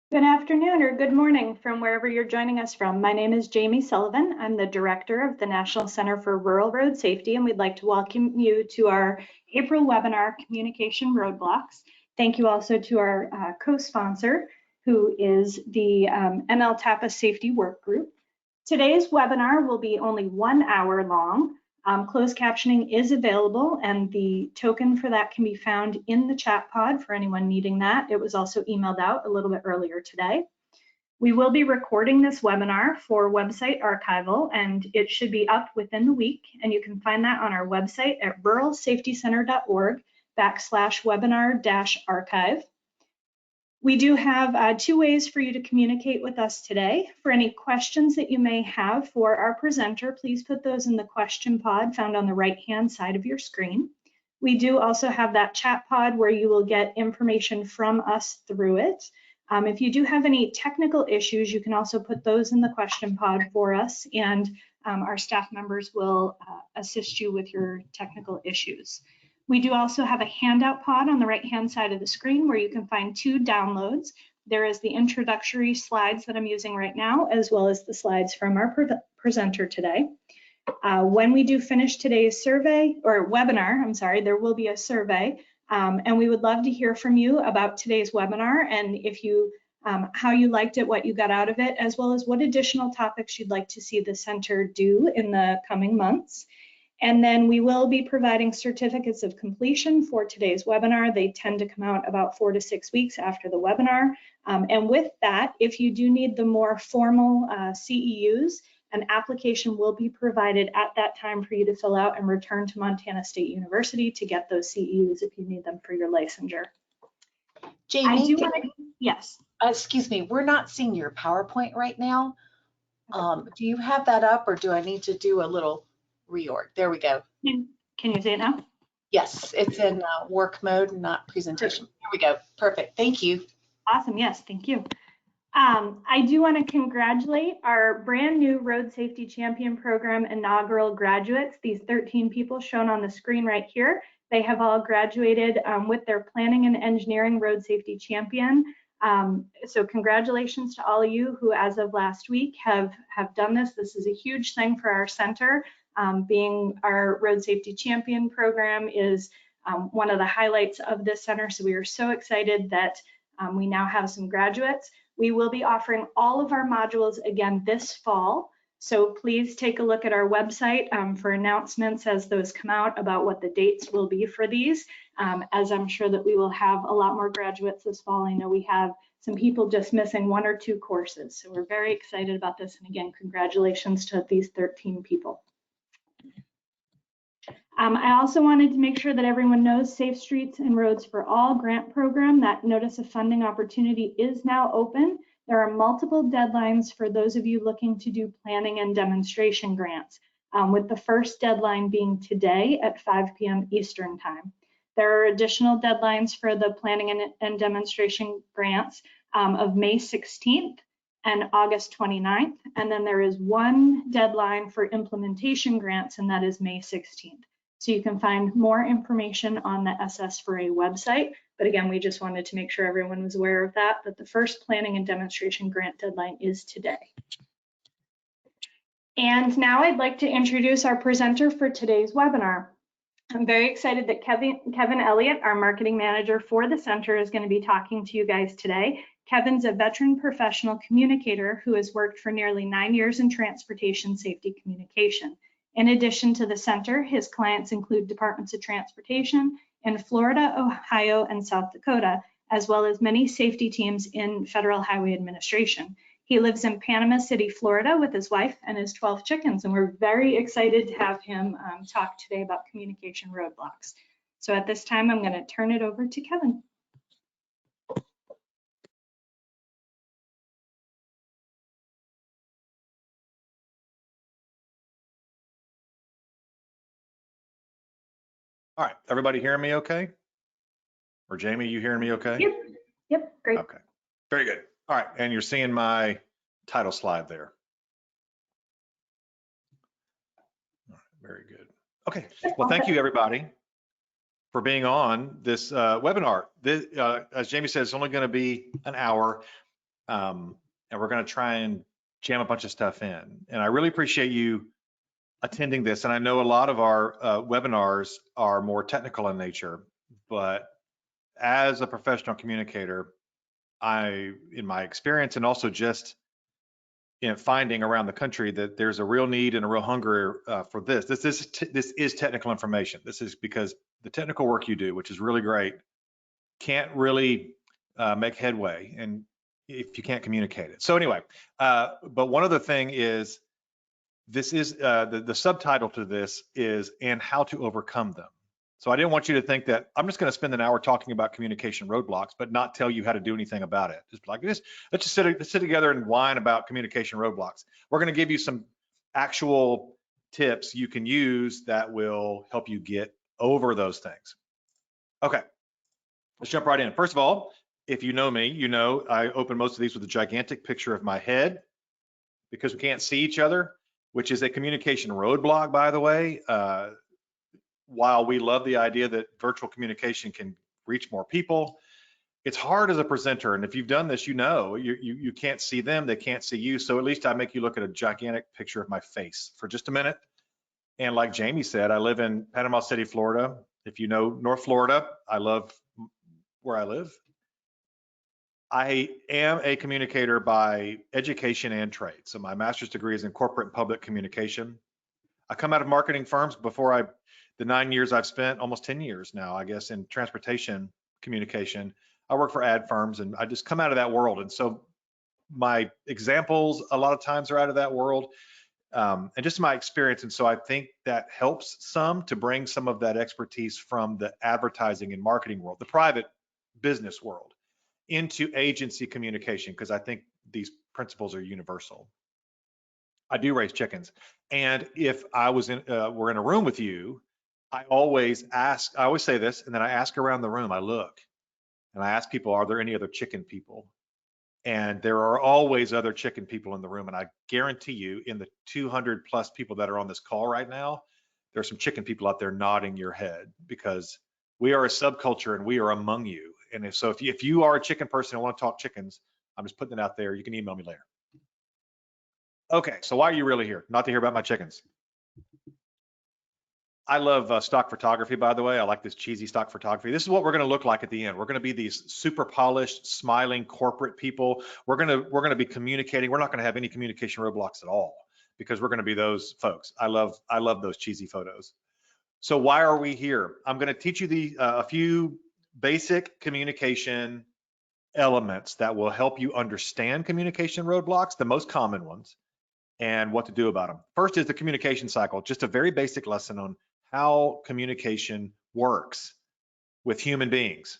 Good afternoon or good morning from wherever you're joining us from. My name is Jamie Sullivan. I'm the director of the National Center for Rural Road Safety, and we'd like to welcome you to our April webinar, Communication Roadblocks. Thank you also to our co-sponsor, who is the NL-TAPA Safety Work Group. Today's webinar will be only 1 hour long. Closed captioning is available, and the token for that can be found in the chat pod for anyone needing that. It was also emailed out a little bit earlier today. We will be recording this webinar for website archival, and it should be up within the week, and you can find that on our website at ruralsafetycenter.org/webinar-archive. We do have 2 ways for you to communicate with us today. For any questions that you may have for our presenter, please put those in the question pod found on the right-hand side of your screen. We do also have that chat pod where you will get information from us through it. If you do have any technical issues, you can also put those in the question pod for us, and our staff members will assist you with your technical issues. We do also have a handout pod on the right-hand side of the screen where you can find 2 downloads. There is the introductory slides that I'm using right now, as well as the slides from our presenter today. When we do finish today's webinar, there will be a survey, and we would love to hear from you about today's webinar and if you how you liked it, what you got out of it, as well as what additional topics you'd like to see the center do in the coming months. And then we will be providing certificates of completion for today's webinar. They tend to come out about 4 to 6 weeks after the webinar. And with that, if you do need the more formal CEUs, an application will be provided at that time for you to fill out and return to Montana State University to get those CEUs if you need them for your licensure. Jamie, yes. Excuse me, we're not seeing your PowerPoint right now. Do you have that up, or do I need to do a little reorg? There we go. Can you see it now? Yes, it's in work mode, not presentation. Perfect. Here we go. Perfect. Thank you. Awesome. Yes, thank you. I do want to congratulate our brand new Road Safety Champion Program inaugural graduates, these 13 people shown on the screen right here. They have all graduated with their Planning and Engineering Road Safety Champion. So congratulations to all of you who, as of last week, have done this. This is a huge thing for our center. Being our Road Safety Champion program is one of the highlights of this center. So we are so excited that we now have some graduates. We will be offering all of our modules again this fall. So please take a look at our website for announcements as those come out about what the dates will be for these, as I'm sure that we will have a lot more graduates this fall. I know we have some people just missing 1 or 2 courses. So we're very excited about this. And again, congratulations to these 13 people. I also wanted to make sure that everyone knows Safe Streets and Roads for All grant program, that notice of funding opportunity is now open. There are multiple deadlines for those of you looking to do planning and demonstration grants, with the first deadline being today at 5 p.m. Eastern time. There are additional deadlines for the planning and demonstration grants of May 16th and August 29th. And then there is one deadline for implementation grants, and that is May 16th. So you can find more information on the SS4A website. But again, we just wanted to make sure everyone was aware of that the first planning and demonstration grant deadline is today. And now I'd like to introduce our presenter for today's webinar. I'm very excited that Kevin Elliott, our marketing manager for the center, is going to be talking to you guys today. Kevin's a veteran professional communicator who has worked for nearly 9 years in transportation safety communication. In addition to the center, his clients include departments of transportation in Florida, Ohio, and South Dakota, as well as many safety teams in Federal Highway Administration. He lives in Panama City, Florida with his wife and his 12 chickens, and we're very excited to have him talk today about communication roadblocks. So at this time, I'm going to turn it over to Kevin. All right, everybody hearing me okay? Or Jamie, you hearing me okay? Yep, great. Okay, very good. All right, and you're seeing my title slide there. All right, very good. Okay, well, thank you everybody for being on this webinar. This, as Jamie said, it's only going to be an hour. And we're going to try and jam a bunch of stuff in. And I really appreciate you attending this. And I know a lot of our webinars are more technical in nature, but as a professional communicator, in my experience, and also just in finding around the country, that there's a real need and a real hunger for this. This is technical information. This is because the technical work you do, which is really great, can't really make headway, and if you can't communicate it. So anyway, but one other thing is, this is the subtitle to this is "And How to Overcome Them." So I didn't want you to think that I'm just going to spend an hour talking about communication roadblocks, but not tell you how to do anything about it. Just like this, let's just sit together and whine about communication roadblocks. We're going to give you some actual tips you can use that will help you get over those things. Okay, let's jump right in. First of all, if you know me, you know I open most of these with a gigantic picture of my head because we can't see each other, which is a communication roadblock, by the way. While we love the idea that virtual communication can reach more people, it's hard as a presenter. And if you've done this, you know you can't see them, they can't see you. So at least I make you look at a gigantic picture of my face for just a minute. And like Jamie said, I live in Panama City, Florida. If you know North Florida, I love where I live. I am a communicator by education and trade. So my master's degree is in corporate and public communication. I come out of marketing firms before the 9 years I've spent, almost 10 years now, I guess, in transportation communication. I work for ad firms, and I just come out of that world. And so my examples a lot of times are out of that world, and just my experience. And so I think that helps some to bring some of that expertise from the advertising and marketing world, the private business world, into agency communication, because I think these principles are universal. I do raise chickens. And if I was we're in a room with you, I always say this, and then I ask around the room, I look, and I ask people, are there any other chicken people? And there are always other chicken people in the room. And I guarantee you, in the 200 plus people that are on this call right now, there's some chicken people out there nodding your head, because we are a subculture and we are among you. And if you are a chicken person and want to talk chickens, I'm just putting it out there. You can email me later. Okay, so why are you really here? Not to hear about my chickens. I love stock photography, by the way. I like this cheesy stock photography. This is what we're going to look like at the end. We're going to be these super polished, smiling corporate people. We're going to be communicating. We're not going to have any communication roadblocks at all, because we're going to be those folks. I love those cheesy photos. So why are we here? I'm going to teach you a few basic communication elements that will help you understand communication roadblocks, the most common ones, and what to do about them. First is the communication cycle, just a very basic lesson on how communication works with human beings.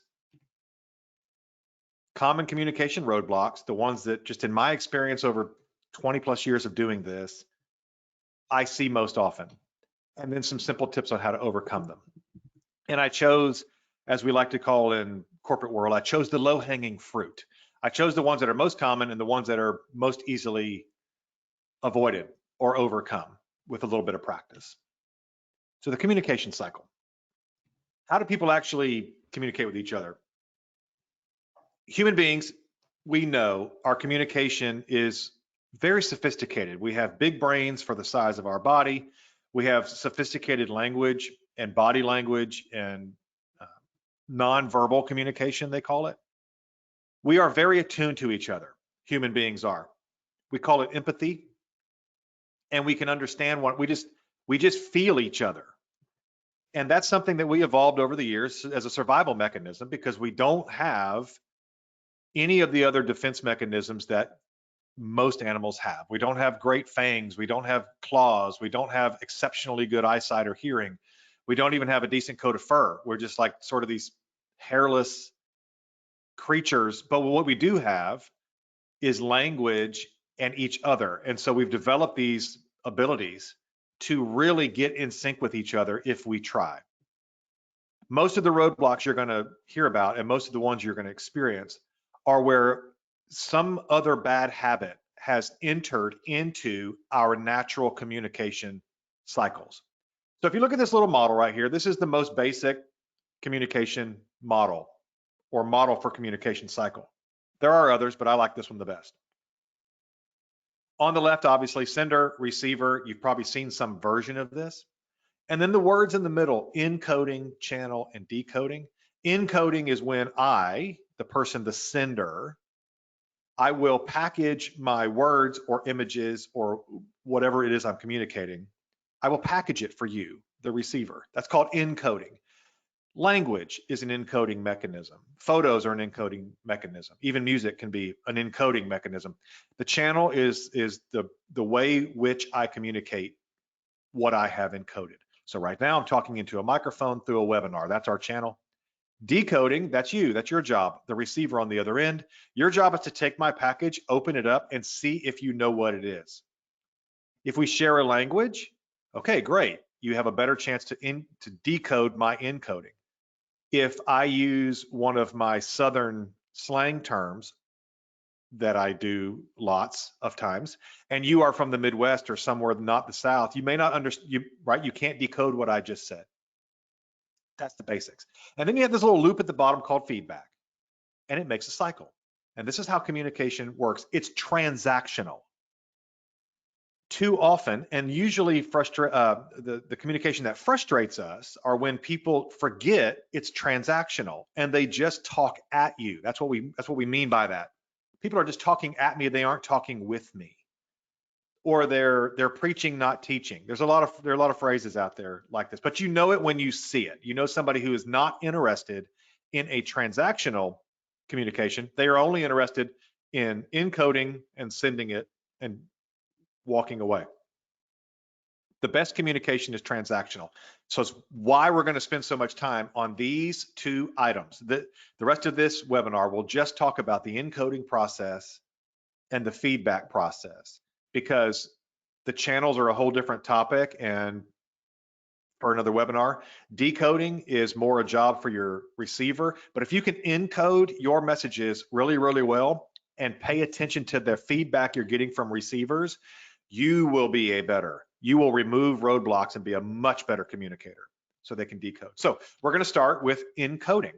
Common communication roadblocks, the ones that, just in my experience over 20 plus years of doing this, I see most often. And then some simple tips on how to overcome them. And I chose, as we like to call in corporate world, I chose the low-hanging fruit. I chose the ones that are most common and the ones that are most easily avoided or overcome with a little bit of practice. So the communication cycle. How do people actually communicate with each other? Human beings, we know our communication is very sophisticated. We have big brains for the size of our body. We have sophisticated language and body language and nonverbal communication, they call it. We are very attuned to each other. Human beings are. We call it empathy. And we can understand what we just feel each other. And that's something that we evolved over the years as a survival mechanism, because we don't have any of the other defense mechanisms that most animals have. We don't have great fangs. We don't have claws. We don't have exceptionally good eyesight or hearing. We don't even have a decent coat of fur. We're just like sort of these hairless creatures. But what we do have is language and each other. And so we've developed these abilities to really get in sync with each other if we try. Most of the roadblocks you're going to hear about, and most of the ones you're going to experience, are where some other bad habit has entered into our natural communication cycles. So if you look at this little model right here, this is the most basic communication model, or model for communication cycle. There are others, but I like this one the best. On the left, obviously, sender, receiver. You've probably seen some version of this. And then the words in the middle, encoding, channel, and decoding. Encoding is when I, the person, the sender, I will package my words or images or whatever it is I'm communicating. I will package it for you, the receiver. That's called encoding. Language is an encoding mechanism. Photos are an encoding mechanism. Even music can be an encoding mechanism. The channel is the way which I communicate what I have encoded. So right now I'm talking into a microphone through a webinar. That's our channel. Decoding, that's you, that's your job, the receiver on the other end. Your job is to take my package, open it up, and see if you know what it is. If we share a language, okay, great. You have a better chance to decode my encoding. If I use one of my Southern slang terms that I do lots of times, and you are from the Midwest or somewhere not the South, you may not understand, right? You can't decode what I just said. That's the basics. And then you have this little loop at the bottom called feedback, and it makes a cycle. And this is how communication works. It's transactional. Too often, and usually the communication that frustrates us are when people forget it's transactional and they just talk at you. That's what we mean by that. People are just talking at me, they aren't talking with me. Or they're preaching, not teaching. There are a lot of phrases out there like this, but you know it when you see it. You know somebody who is not interested in a transactional communication. They are only interested in encoding and sending it and walking away. The best communication is transactional. So it's why we're going to spend so much time on these two items. The rest of this webinar will just talk about the encoding process and the feedback process, because the channels are a whole different topic, and for another webinar. Decoding is more a job for your receiver, but if you can encode your messages really, really well and pay attention to the feedback you're getting from receivers, you will remove roadblocks and be a much better communicator so they can decode. So we're going to start with encoding.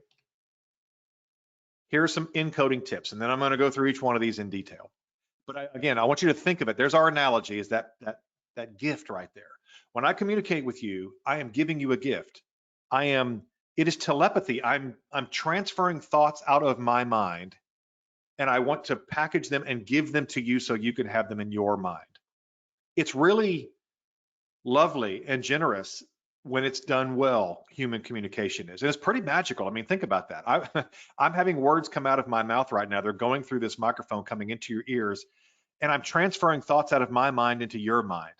Here are some encoding tips, and then I'm going to go through each one of these in detail. But again, I want you to think of it. There's our analogy, is that gift right there. When I communicate with you, I am giving you a gift. It is telepathy. I'm transferring thoughts out of my mind, and I want to package them and give them to you so you can have them in your mind. It's really lovely and generous when it's done well. Human communication is, and it's pretty magical. I mean, think about that. I'm having words come out of my mouth right now. They're going through this microphone, coming into your ears, and I'm transferring thoughts out of my mind into your mind.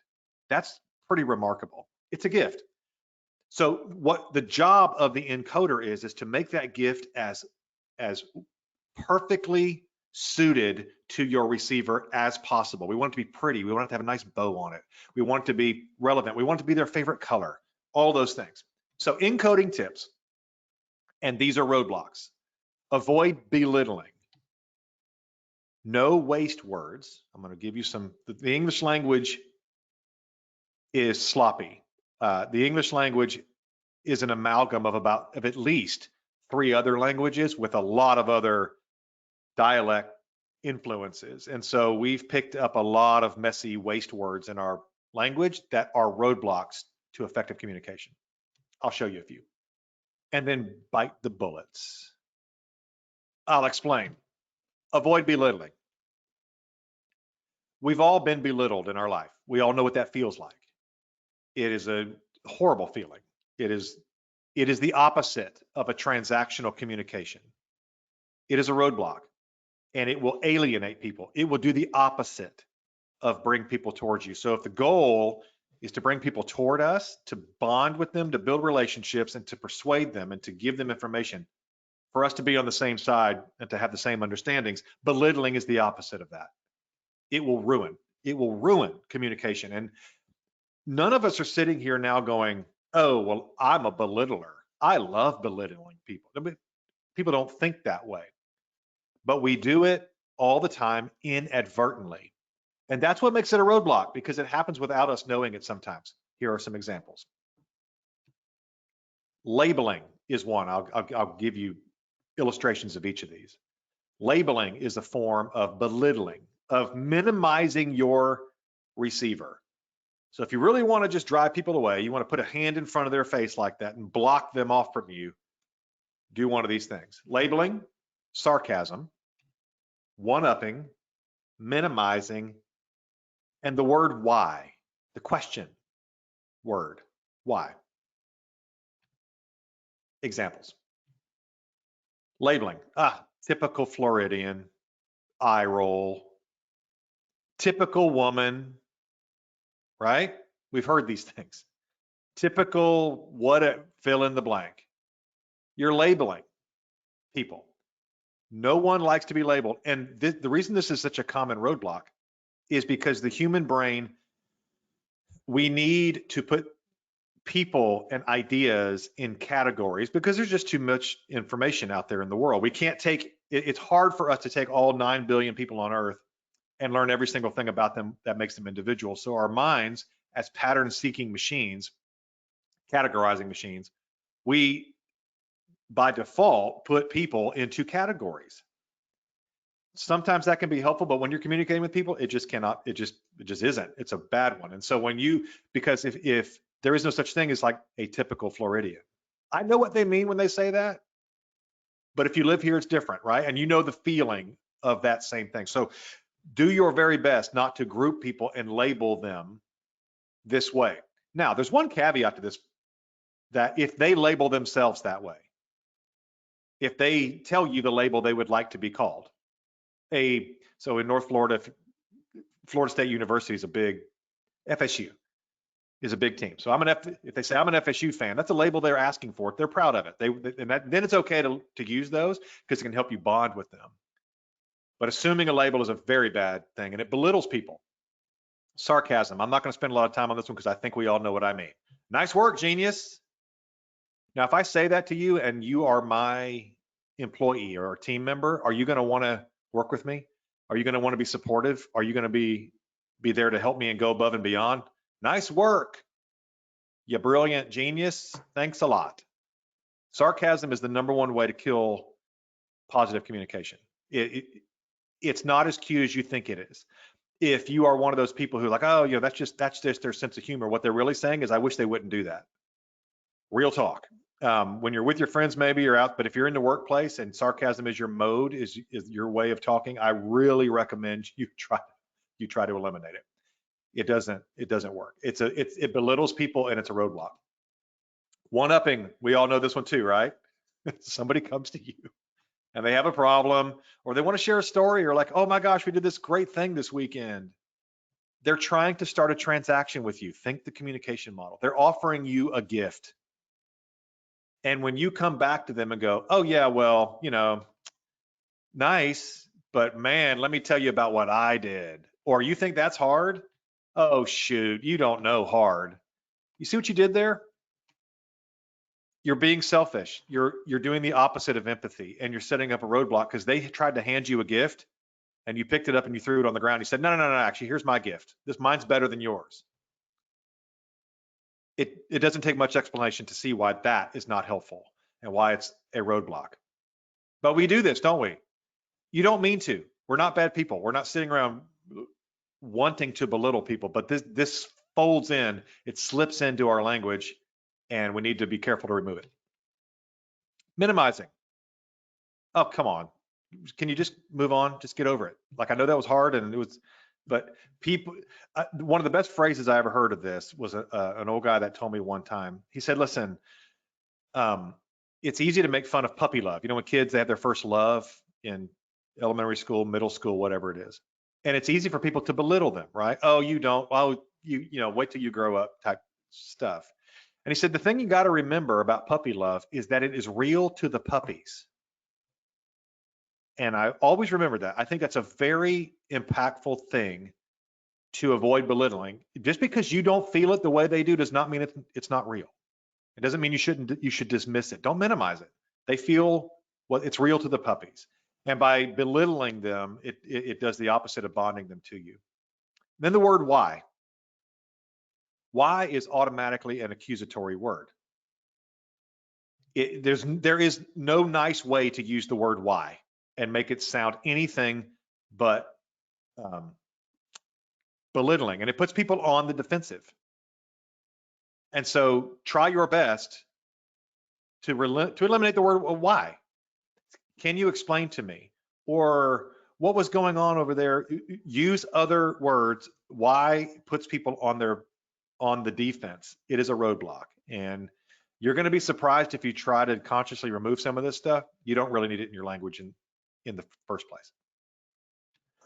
That's pretty remarkable. It's a gift. So what the job of the encoder is to make that gift as perfectly suited to your receiver as possible. We want it to be pretty. We want it to have a nice bow on it. We want it to be relevant. We want it to be their favorite color, all those things. So encoding tips, and these are roadblocks. Avoid belittling. No waste words. I'm going to give you some. The English language is sloppy. The English language is an amalgam of at least 3 other languages with a lot of other dialect influences. And so we've picked up a lot of messy waste words in our language that are roadblocks to effective communication. I'll show you a few. And then bite the bullets. I'll explain. Avoid belittling. We've all been belittled in our life. We all know what that feels like. It is a horrible feeling. It is the opposite of a transactional communication. It is a roadblock, and it will alienate people. It will do the opposite of bring people towards you. So if the goal is to bring people toward us, to bond with them, to build relationships, and to persuade them and to give them information, for us to be on the same side and to have the same understandings, belittling is the opposite of that. It will ruin communication. And none of us are sitting here now going, oh, well, I'm a belittler. I love belittling people. People don't think that way, but we do it all the time inadvertently. And that's what makes it a roadblock, because it happens without us knowing it sometimes. Here are some examples. Labeling is one. I'll give you illustrations of each of these. Labeling is a form of belittling, of minimizing your receiver. So if you really want to just drive people away, you want to put a hand in front of their face like that and block them off from you, do one of these things. Labeling, sarcasm, one-upping, minimizing, and the word why, the question word, why. Examples. Labeling, typical Floridian, eye roll. Typical woman, right? We've heard these things. Typical fill in the blank. You're labeling people. No one likes to be labeled. And the reason this is such a common roadblock is because the human brain, we need to put people and ideas in categories because there's just too much information out there in the world. We can't take, it's hard for us to take all 9 billion people on earth and learn every single thing about them that makes them individuals. So our minds, as pattern-seeking machines, categorizing machines, we by default put people into categories. Sometimes that can be helpful, but when you're communicating with people, it just cannot, it just isn't. It's a bad one. And so when you, because if there is no such thing as like a typical Floridian, I know what they mean when they say that, but if you live here, it's different, right? And you know the feeling of that same thing. So do your very best not to group people and label them this way. Now, there's one caveat to this, that if they label themselves that way, if they tell you the label they would like to be called, so in North Florida, Florida State University is a big, FSU is a big team. So if they say I'm an FSU fan, that's a label they're asking for. They're proud of it. Then it's okay to use those because it can help you bond with them. But assuming a label is a very bad thing and it belittles people. Sarcasm. I'm not going to spend a lot of time on this one because I think we all know what I mean. Nice work, genius. Now, if I say that to you and you are my employee or team member, are you going to want to work with me? Are you going to want to be supportive? Are you going to be there to help me and go above and beyond? Nice work. You brilliant genius. Thanks a lot. Sarcasm is the #1 way to kill positive communication. It's not as cute as you think it is. If you are one of those people who are like, oh, that's just their sense of humor. What they're really saying is, I wish they wouldn't do that. Real talk. When you're with your friends, maybe you're out, but if you're in the workplace and sarcasm is your mode, is your way of talking, I really recommend you try to eliminate it. It doesn't work. It belittles people and it's a roadblock. One-upping, we all know this one too, right? Somebody comes to you and they have a problem or they want to share a story or like, oh my gosh, we did this great thing this weekend. They're trying to start a transaction with you. Think the communication model. They're offering you a gift. And when you come back to them and go, oh yeah, well, nice, but man, let me tell you about what I did. Or you think that's hard? Oh shoot, you don't know hard. You see what you did there? You're being selfish. You're doing the opposite of empathy and you're setting up a roadblock because they tried to hand you a gift and you picked it up and you threw it on the ground. You said, no, actually, here's my gift. Mine's better than yours. It doesn't take much explanation to see why that is not helpful and why it's a roadblock. But we do this, don't we? You don't mean to. We're not bad people. We're not sitting around wanting to belittle people, but this folds in, it slips into our language, and we need to be careful to remove it. Minimizing. Oh, come on. Can you just move on? Just get over it. Like, I know that was hard and it was, but people, one of the best phrases I ever heard of this was an old guy that told me one time. He said, listen, it's easy to make fun of puppy love. When kids, they have their first love in elementary school, middle school, whatever it is. And it's easy for people to belittle them, right? Oh, you don't, oh, wait till you grow up type stuff. And he said, the thing you got to remember about puppy love is that it is real to the puppies. And I always remember that. I think that's a very impactful thing to avoid belittling. Just because you don't feel it the way they do does not mean it's not real. It doesn't mean you should dismiss it. Don't minimize it. They feel it's real to the puppies. And by belittling them, it does the opposite of bonding them to you. Then the word why. Why is automatically an accusatory word. There is no nice way to use the word why. and make it sound anything but belittling, and it puts people on the defensive. And so try your best to eliminate the word why. Can you explain to me? Or what was going on over there? Use other words. Why puts people on the defense. It is a roadblock. And you're going to be surprised if you try to consciously remove some of this stuff. You don't really need it in your language in the first place.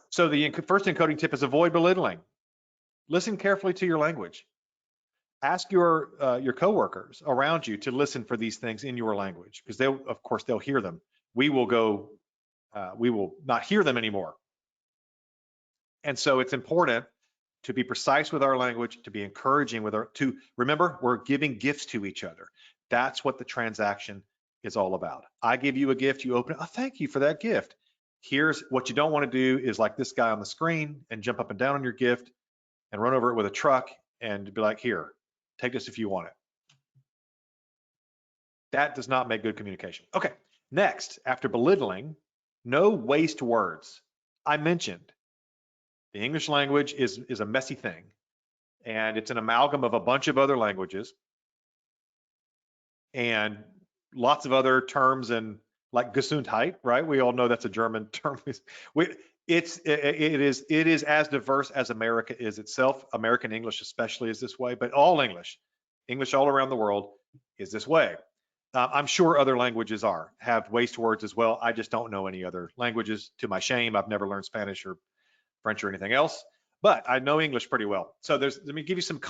So the first encoding tip is avoid belittling. Listen carefully to your language. Ask your coworkers around you to listen for these things in your language, because they'll hear them. We will not hear them anymore. And so it's important to be precise with our language, to be encouraging to remember, we're giving gifts to each other. That's what the transaction is all about. I give you a gift, you open it. Oh, thank you for that gift. Here's what you don't want to do is like this guy on the screen and jump up and down on your gift and run over it with a truck and be like, here, take this if you want it. That does not make good communication. Okay, next, after belittling, no waste words. I mentioned the English language is a messy thing, and it's an amalgam of a bunch of other languages and lots of other terms, and like Gesundheit, right? We all know that's a German term. It is as diverse as America is itself. American English especially is this way, but all English all around the world is this way. I'm sure other languages have waste words as well. I just don't know any other languages. To my shame, I've never learned Spanish or French or anything else, but I know English pretty well. So let me give you some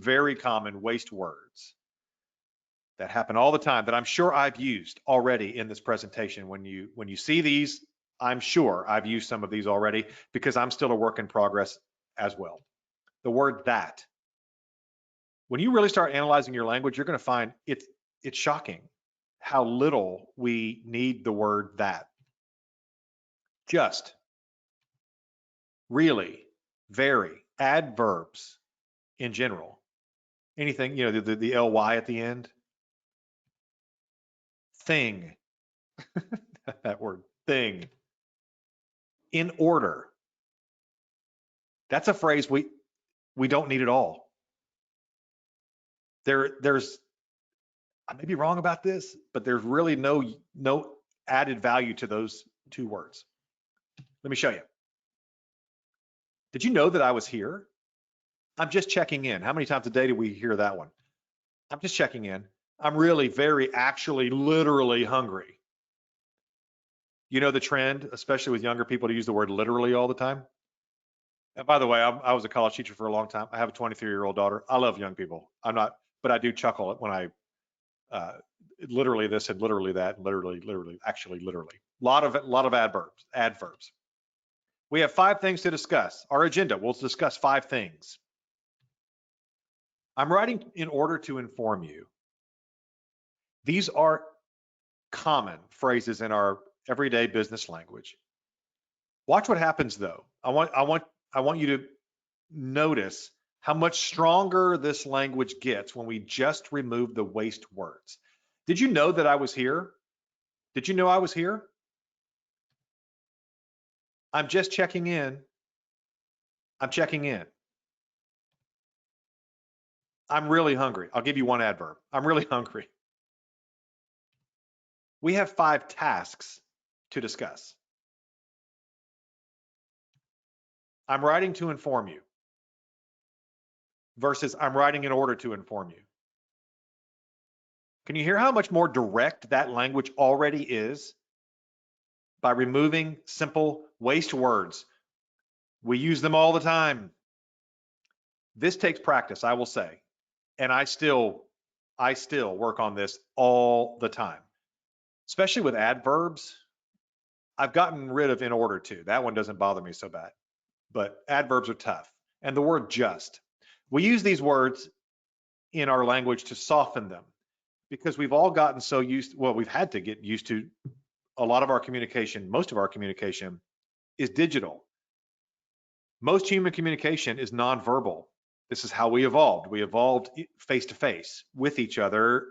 very common waste words that happen all the time that I'm sure I've used already in this presentation. When you see these, I'm sure I've used some of these already because I'm still a work in progress as well. The word that. When you really start analyzing your language, you're going to find it's shocking how little we need the word that. Just, really, very, adverbs in general. Anything, the ly at the end. Thing. That word, thing. In order. That's a phrase we don't need at all. There's, I may be wrong about this, but there's really no added value to those two words. Let me show you. Did you know that I was here? I'm just checking in. How many times a day do we hear that one? I'm just checking in. I'm really actually literally hungry. You know the trend, especially with younger people, to use the word literally all the time? And by the way, I was a college teacher for a long time. I have a 23-year-old daughter. I love young people. I'm not, but I do chuckle when I literally this and literally that, and literally, actually literally. A lot of adverbs. We have 5 things to discuss. Our agenda, we'll discuss 5 things. I'm writing in order to inform you. These are common phrases in our everyday business language. Watch what happens though. I want you to notice how much stronger this language gets when we just remove the waste words. Did you know that I was here? Did you know I was here? I'm just checking in. I'm checking in. I'm really hungry. I'll give you one adverb. I'm really hungry. We have 5 tasks to discuss. I'm writing to inform you versus I'm writing in order to inform you. Can you hear how much more direct that language already is by removing simple waste words? We use them all the time. This takes practice, I will say, and I still work on this all the time, especially with adverbs. I've gotten rid of in order to. That one doesn't bother me so bad, but adverbs are tough. And the word just. We use these words in our language to soften them because we've all gotten so used, well, we've had to get used to a lot of our communication, most of our communication is digital. Most human communication is nonverbal. This is how we evolved. We evolved face to face with each other.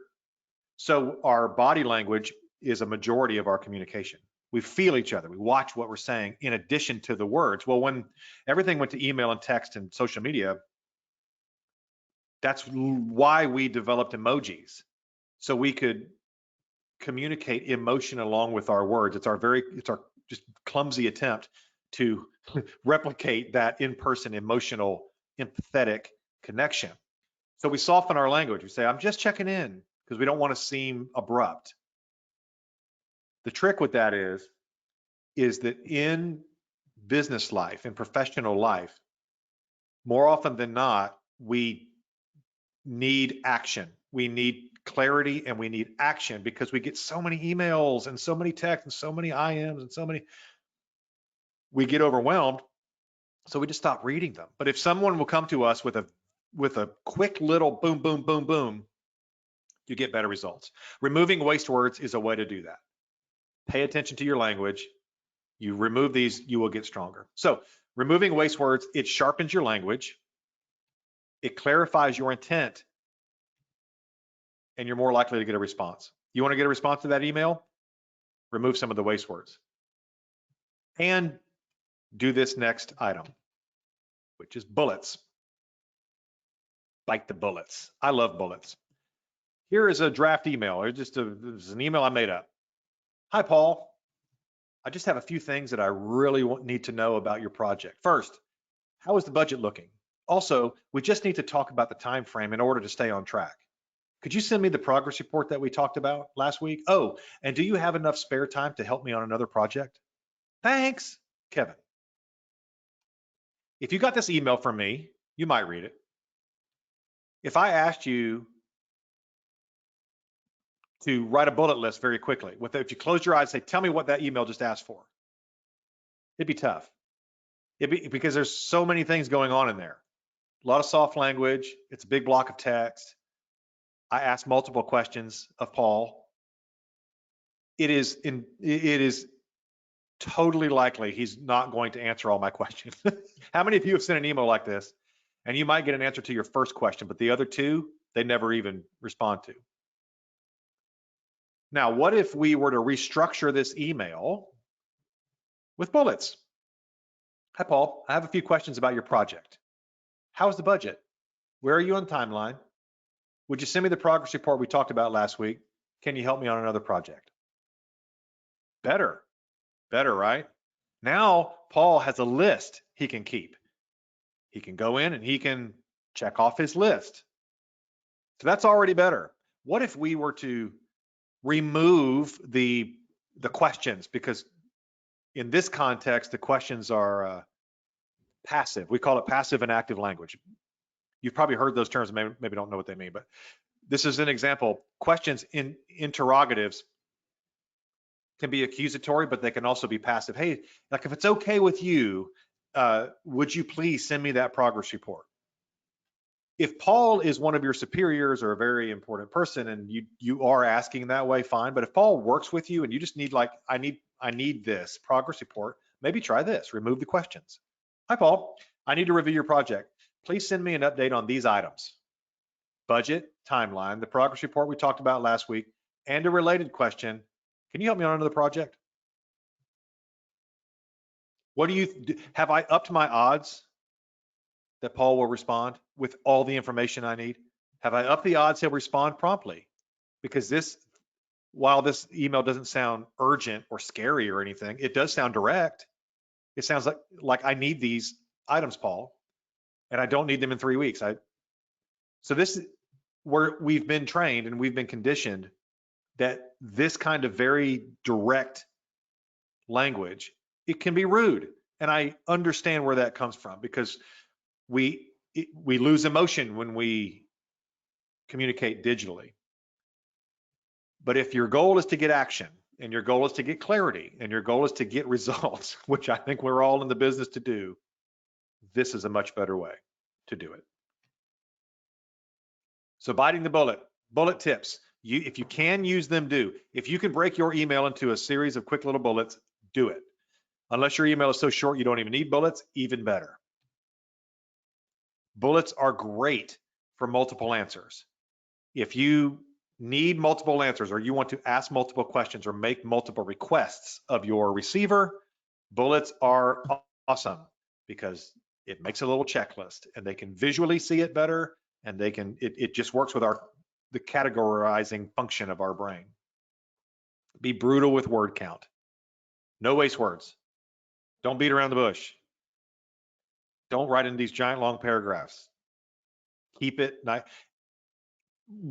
So our body language is a majority of our communication. We feel each other. We watch what we're saying in addition to the words. Well, when everything went to email and text and social media, that's why we developed emojis, so we could communicate emotion along with our words. It's our just clumsy attempt to replicate that in-person emotional, empathetic connection. So we soften our language. We say, I'm just checking in, because we don't want to seem abrupt. The trick with that is that in business life, in professional life, more often than not, we need action. We need clarity and we need action, because we get so many emails and so many texts and so many IMs and so many, we get overwhelmed. So we just stop reading them. But if someone will come to us with a quick little boom, boom, boom, boom, you get better results. Removing waste words is a way to do that. Pay attention to your language. You remove these, you will get stronger. So removing waste words, it sharpens your language. It clarifies your intent, and you're more likely to get a response. You want to get a response to that email? Remove some of the waste words. And do this next item, which is bullets. Bite the bullets. I love bullets. Here is a draft email. This is an email I made up. Hi, Paul. I just have a few things that I really need to know about your project. First, how is the budget looking? Also, we just need to talk about the time frame in order to stay on track. Could you send me the progress report that we talked about last week? Oh, and do you have enough spare time to help me on another project? Thanks, Kevin. If you got this email from me, you might read it. If I asked you to write a bullet list very quickly, if you close your eyes and say, tell me what that email just asked for, it'd be tough. Because there's so many things going on in there. A lot of soft language. It's a big block of text. I asked multiple questions of Paul. It is totally likely he's not going to answer all my questions. How many of you have sent an email like this, and you might get an answer to your first question, but the other two, they never even respond to? Now, what if we were to restructure this email with bullets? Hi, Paul. I have a few questions about your project. How's the budget? Where are you on the timeline? Would you send me the progress report we talked about last week? Can you help me on another project? Better, right? Now, Paul has a list he can keep. He can go in and he can check off his list. So that's already better. What if we were to remove the questions? Because in this context, the questions are passive. We call it passive and active language. You've probably heard those terms, maybe don't know what they mean, but this is an example. Questions in interrogatives can be accusatory, but they can also be passive. Hey, like, if it's okay with you, would you please send me that progress report? If Paul is one of your superiors or a very important person and you are asking that way, fine. But if Paul works with you and you just need, like, I need this progress report, maybe try this, remove the questions. Hi, Paul, I need to review your project. Please send me an update on these items: budget, timeline, the progress report we talked about last week, and a related question: can you help me on another project? What do you have? I upped my odds that Paul will respond with all the information I need? Have I upped the odds he'll respond promptly? Because while this email doesn't sound urgent or scary or anything, it does sound direct. It sounds like I need these items, Paul, and I don't need them in 3 weeks. So this is where we've been trained and we've been conditioned that this kind of very direct language, it can be rude. And I understand where that comes from, because we lose emotion when we communicate digitally. But if your goal is to get action, and your goal is to get clarity, and your goal is to get results, which I think we're all in the business to do, this is a much better way to do it. So biting the bullet tips. If you can use them, do. If you can break your email into a series of quick little bullets, do it. Unless your email is so short you don't even need bullets, even better. Bullets are great for multiple answers. If you need multiple answers, or you want to ask multiple questions or make multiple requests of your receiver, bullets are awesome because it makes a little checklist and they can visually see it better, and they can, it just works with the categorizing function of our brain. Be brutal with word count. No waste words. Don't beat around the bush. Don't write in these giant long paragraphs. Keep it nice.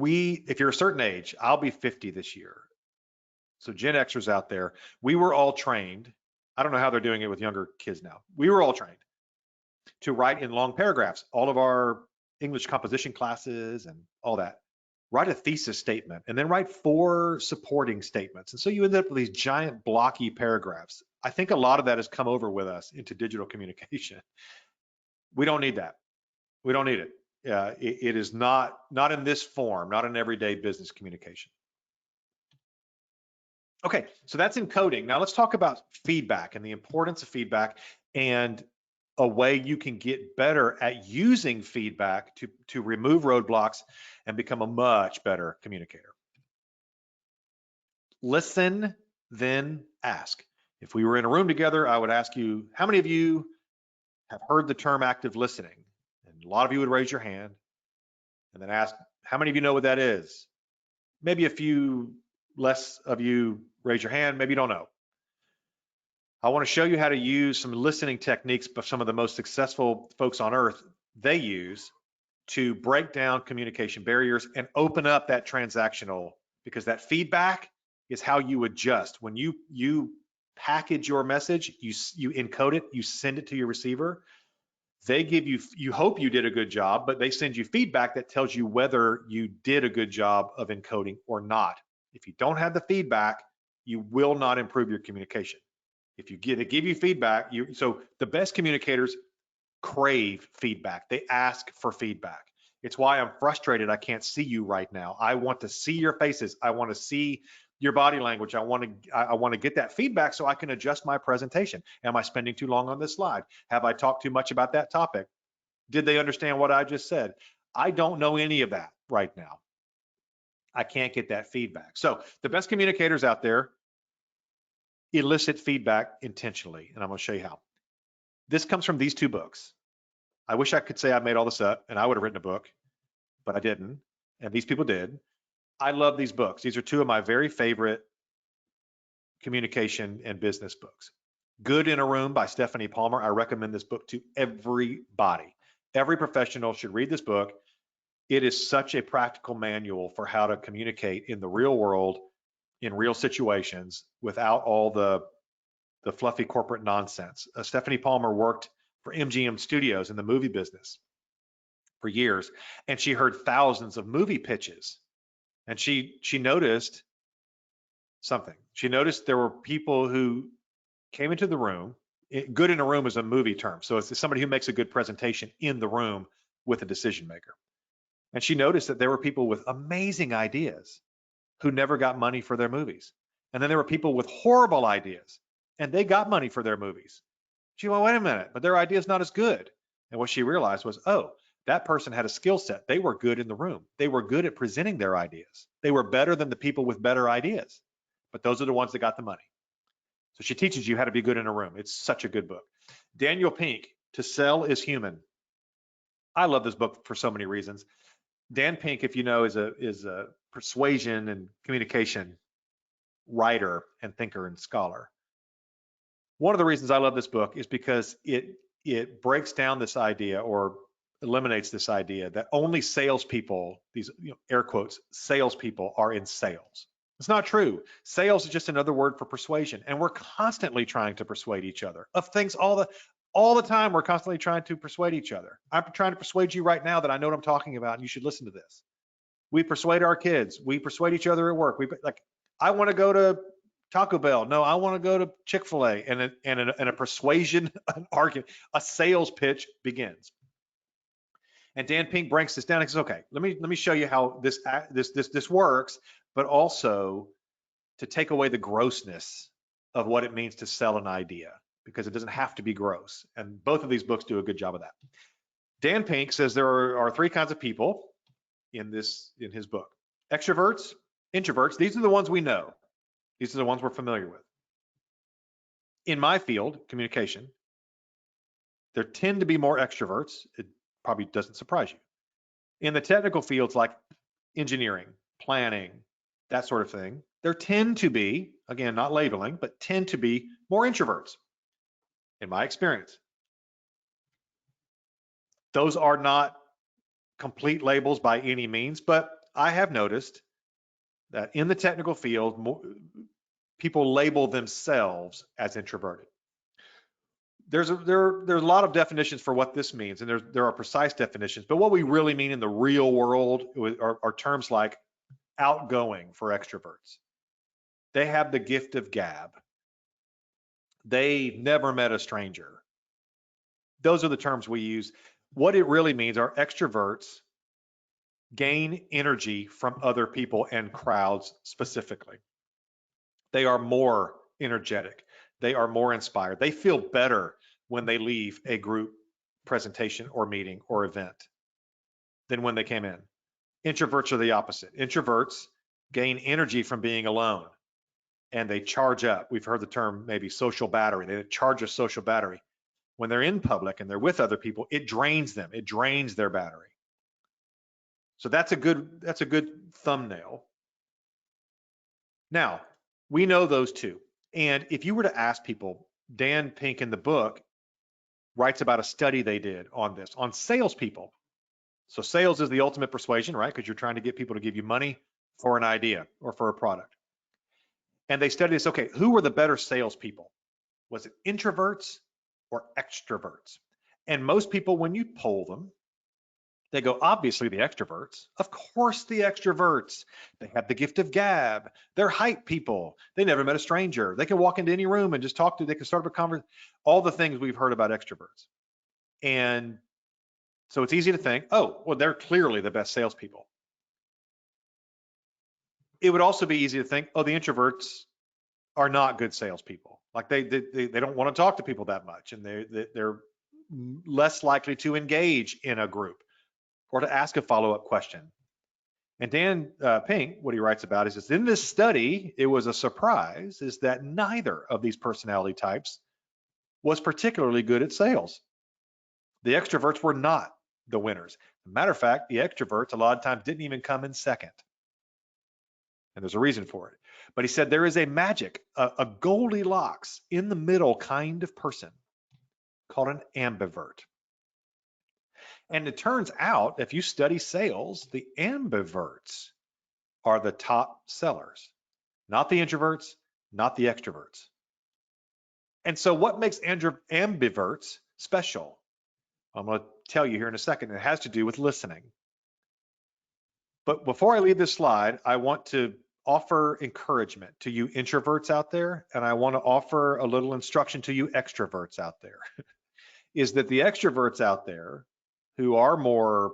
If you're a certain age, I'll be 50 this year. So Gen Xers out there, we were all trained. I don't know how they're doing it with younger kids now. We were all trained to write in long paragraphs. All of our English composition classes and all that. Write a thesis statement and then write 4 supporting statements. And so you end up with these giant blocky paragraphs. I think a lot of that has come over with us into digital communication. We don't need that. We don't need it. It is not in this form, not in everyday business communication. Okay, so that's encoding. Now let's talk about feedback and the importance of feedback and a way you can get better at using feedback to remove roadblocks and become a much better communicator. Listen, then ask. If we were in a room together, I would ask you, how many of you have heard the term active listening? And a lot of you would raise your hand and then ask, how many of you know what that is? Maybe a few less of you raise your hand, maybe you don't know. I want to show you how to use some listening techniques by some of the most successful folks on earth they use to break down communication barriers and open up that transactional, because that feedback is how you adjust. When you package your message, you encode it, you send it to your receiver. They give you hope you did a good job, but they send you feedback that tells you whether you did a good job of encoding or not. If you don't have the feedback, you will not improve your communication. If they give you feedback, so the best communicators crave feedback. They ask for feedback. It's why I'm frustrated I can't see you right now. I want to see your faces. I want to see your body language. I want to get that feedback so I can adjust my presentation. Am I spending too long on this slide? Have I talked too much about that topic? Did they understand what I just said? I don't know any of that right now. I can't get that feedback. So the best communicators out there elicit feedback intentionally, and I'm going to show you how. This comes from these 2 books. I wish I could say I made all this up and I would have written a book, but I didn't, and these people did. I love these books. These are 2 of my very favorite communication and business books. Good in a Room by Stephanie Palmer. I recommend this book to everybody. Every professional should read this book. It is such a practical manual for how to communicate in the real world, in real situations, without all the fluffy corporate nonsense. Stephanie Palmer worked for MGM Studios in the movie business for years, and she heard thousands of movie pitches, and she noticed something. She noticed there were people who came into the room. Good in a room is a movie term, so it's somebody who makes a good presentation in the room with a decision maker. And she noticed that there were people with amazing ideas who never got money for their movies. And then there were people with horrible ideas, and they got money for their movies. She went, wait a minute, but their idea is not as good. And what she realized was, oh, that person had a skill set. They were good in the room. They were good at presenting their ideas. They were better than the people with better ideas. But those are the ones that got the money. So she teaches you how to be good in a room. It's such a good book. Daniel Pink, To Sell is Human. I love this book for so many reasons. Dan Pink, if you know, is a persuasion and communication writer and thinker and scholar. One of the reasons I love this book is because it breaks down this idea, or eliminates this idea, that only salespeople, these air quotes, salespeople, are in sales. It's not true. Sales is just another word for persuasion, and we're constantly trying to persuade each other of things all the time. We're constantly trying to persuade each other. I'm trying to persuade you right now that I know what I'm talking about, and you should listen to this. We persuade our kids. We persuade each other at work. I want to go to Taco Bell. No, I want to go to Chick-fil-A. And a persuasion, an argument, a sales pitch begins. And Dan Pink breaks this down. He says, okay, let me show you how this works, but also to take away the grossness of what it means to sell an idea, because it doesn't have to be gross. And both of these books do a good job of that. Dan Pink says there are 3 kinds of people in his book. Extroverts, introverts, these are the ones we know. These are the ones we're familiar with. In my field, communication, there tend to be more extroverts. It probably doesn't surprise you. In the technical fields like engineering, planning, that sort of thing, there tend to be, again, not labeling, but tend to be more introverts, in my experience. Those are not complete labels by any means, but I have noticed that in the technical field, people label themselves as introverted. There's a lot of definitions for what this means, and there are precise definitions, but what we really mean in the real world are terms like outgoing for extroverts. They have the gift of gab. They never met a stranger. Those are the terms we use. What it really means are extroverts gain energy from other people and crowds specifically. They are more energetic. They are more inspired. They feel better when they leave a group presentation or meeting or event than when they came in. Introverts are the opposite. Introverts gain energy from being alone and they charge up. We've heard the term maybe social battery. They charge a social battery. When they're in public and they're with other people, it drains them. It drains their battery. So that's a good thumbnail. Now, we know those two. And if you were to ask people, Dan Pink in the book writes about a study they did on this, on salespeople. So sales is the ultimate persuasion, right? Because you're trying to get people to give you money for an idea or for a product. And they studied this, okay, who were the better salespeople? Was it introverts or extroverts? And most people, when you poll them, they go, obviously the extroverts. Of course the extroverts. They have the gift of gab. They're hype people. They never met a stranger. They can walk into any room and just talk to, they can start up a conversation. All the things we've heard about extroverts. And so it's easy to think, oh, well, they're clearly the best salespeople. It would also be easy to think, oh, the introverts are not good salespeople. Like they don't want to talk to people that much, and they're less likely to engage in a group or to ask a follow-up question. And Dan Pink, what he writes about is in this study, it was a surprise, is that neither of these personality types was particularly good at sales. The extroverts were not the winners. As a matter of fact, the extroverts a lot of times didn't even come in second. And there's a reason for it. But he said there is a magic, a Goldilocks in the middle kind of person called an ambivert. And it turns out, if you study sales, the ambiverts are the top sellers, not the introverts, not the extroverts. And so what makes ambiverts special? I'm going to tell you here in a second. It has to do with listening. But before I leave this slide, I want to offer encouragement to you introverts out there, and I want to offer a little instruction to you extroverts out there, is that the extroverts out there who are more,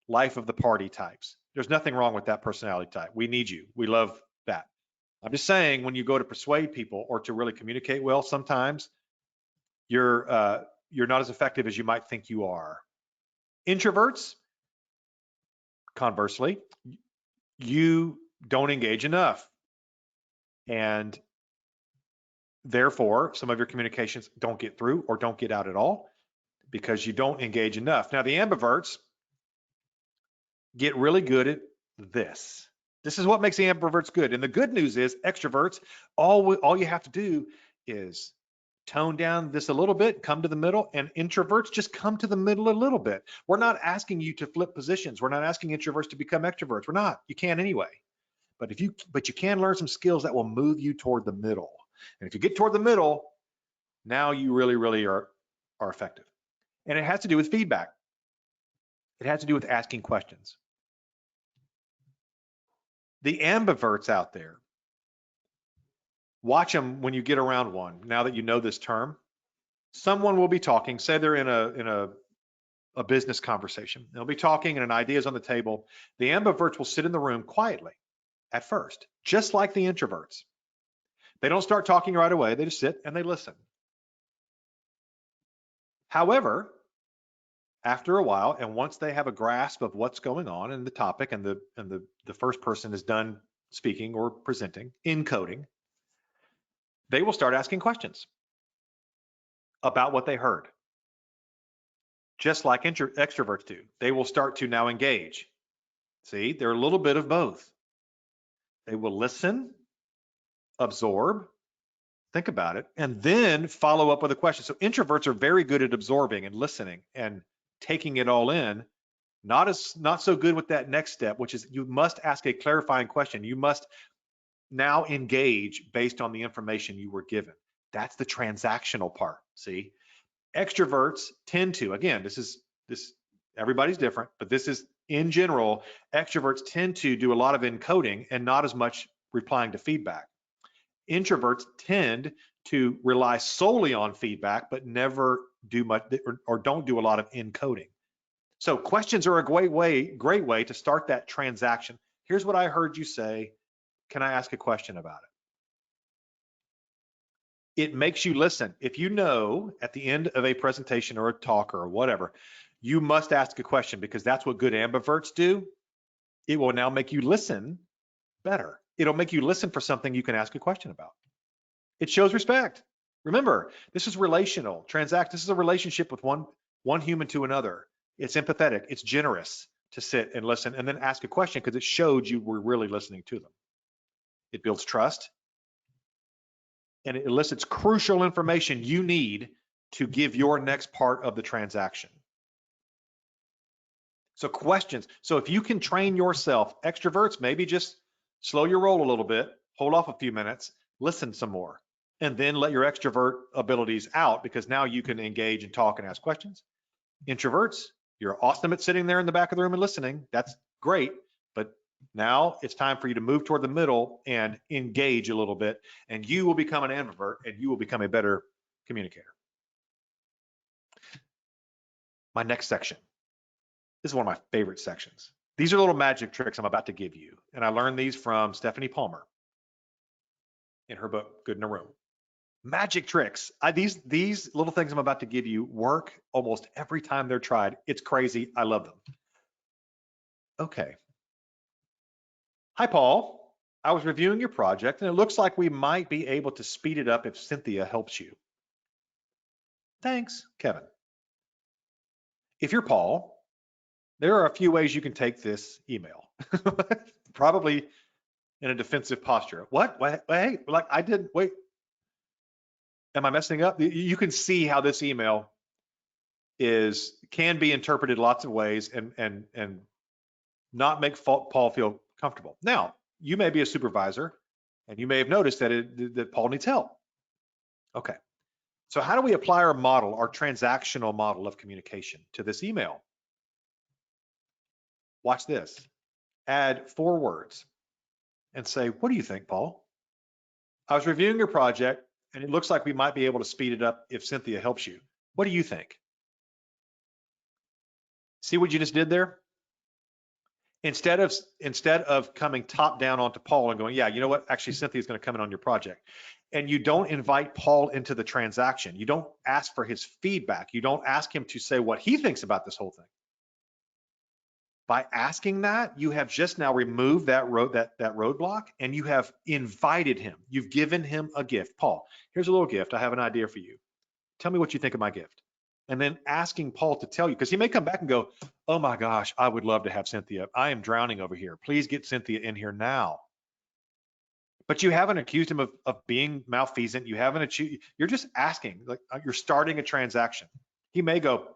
life of the party types. There's nothing wrong with that personality type. We need you. We love that. I'm just saying, when you go to persuade people or to really communicate well, sometimes you're not as effective as you might think you are. Introverts, conversely, you don't engage enough. And therefore, some of your communications don't get through or don't get out at all because you don't engage enough. Now, the ambiverts get really good at this. This is what makes the ambiverts good. And the good news is extroverts, all you have to do is tone down this a little bit, come to the middle, and introverts just come to the middle a little bit. We're not asking you to flip positions. We're not asking introverts to become extroverts. We're not. You can anyway. But you can learn some skills that will move you toward the middle. And if you get toward the middle, now you really, really are effective. And it has to do with feedback. It has to do with asking questions. The ambiverts out there, watch them when you get around one. Now that you know this term, someone will be talking, say they're in a business conversation. They'll be talking and an idea is on the table. The ambiverts will sit in the room quietly at first, just like the introverts. They don't start talking right away. They just sit and they listen. However, after a while, and once they have a grasp of what's going on in the topic and the first person is done speaking or presenting, encoding, they will start asking questions about what they heard. Just like extroverts do. They will start to now engage. See, they're a little bit of both. They will listen, absorb, think about it, and then follow up with a question. So introverts are very good at absorbing and listening and taking it all in. Not so good with that next step, which is you must ask a clarifying question. You must now engage based on the information you were given. That's the transactional part. See, extroverts tend to, again, this everybody's different, but this is in general, extroverts tend to do a lot of encoding and not as much replying to feedback. Introverts tend to rely solely on feedback, but never do much or don't do a lot of encoding. So questions are a great way to start that transaction. Here's what I heard you say. Can I ask a question about it? It makes you listen. If you know at the end of a presentation or a talk or whatever, you must ask a question because that's what good ambiverts do. It will now make you listen better. It'll make you listen for something you can ask a question about. It shows respect. Remember, this is relational. This is a relationship with one human to another. It's empathetic. It's generous to sit and listen and then ask a question because it showed you were really listening to them. It builds trust and it elicits crucial information you need to give your next part of the transaction. So questions. So if you can train yourself, extroverts, maybe just slow your roll a little bit, hold off a few minutes, listen some more, and then let your extrovert abilities out because now you can engage and talk and ask questions. Introverts, you're awesome at sitting there in the back of the room and listening. That's great. But now it's time for you to move toward the middle and engage a little bit, and you will become an ambivert and you will become a better communicator. My next section. This is one of my favorite sections. These are little magic tricks I'm about to give you. And I learned these from Stephanie Palmer in her book, Good in a Room. Magic tricks. These little things I'm about to give you work almost every time they're tried. It's crazy. I love them. Okay. Hi, Paul. I was reviewing your project and it looks like we might be able to speed it up if Cynthia helps you. Thanks, Kevin. If you're Paul, there are a few ways you can take this email. Probably in a defensive posture. What? Hey, like I didn't, wait. Am I messing up? You can see how this email can be interpreted lots of ways and not make Paul feel comfortable. Now, you may be a supervisor and you may have noticed that Paul needs help. Okay. So how do we apply our model, our transactional model of communication to this email? Watch this. Add 4 words and say, what do you think, Paul? I was reviewing your project and it looks like we might be able to speed it up if Cynthia helps you. What do you think? See what you just did there? Instead of coming top down onto Paul and going, yeah, you know what? Actually, Cynthia's going to come in on your project. And you don't invite Paul into the transaction. You don't ask for his feedback. You don't ask him to say what he thinks about this whole thing. By asking that, you have just now removed that roadblock and you have invited him. You've given him a gift. Paul, here's a little gift. I have an idea for you. Tell me what you think of my gift. And then asking Paul to tell you, because he may come back and go, oh my gosh, I would love to have Cynthia. I am drowning over here. Please get Cynthia in here now. But you haven't accused him of being malfeasant. You haven't accused, you're just asking, like you're starting a transaction. He may go,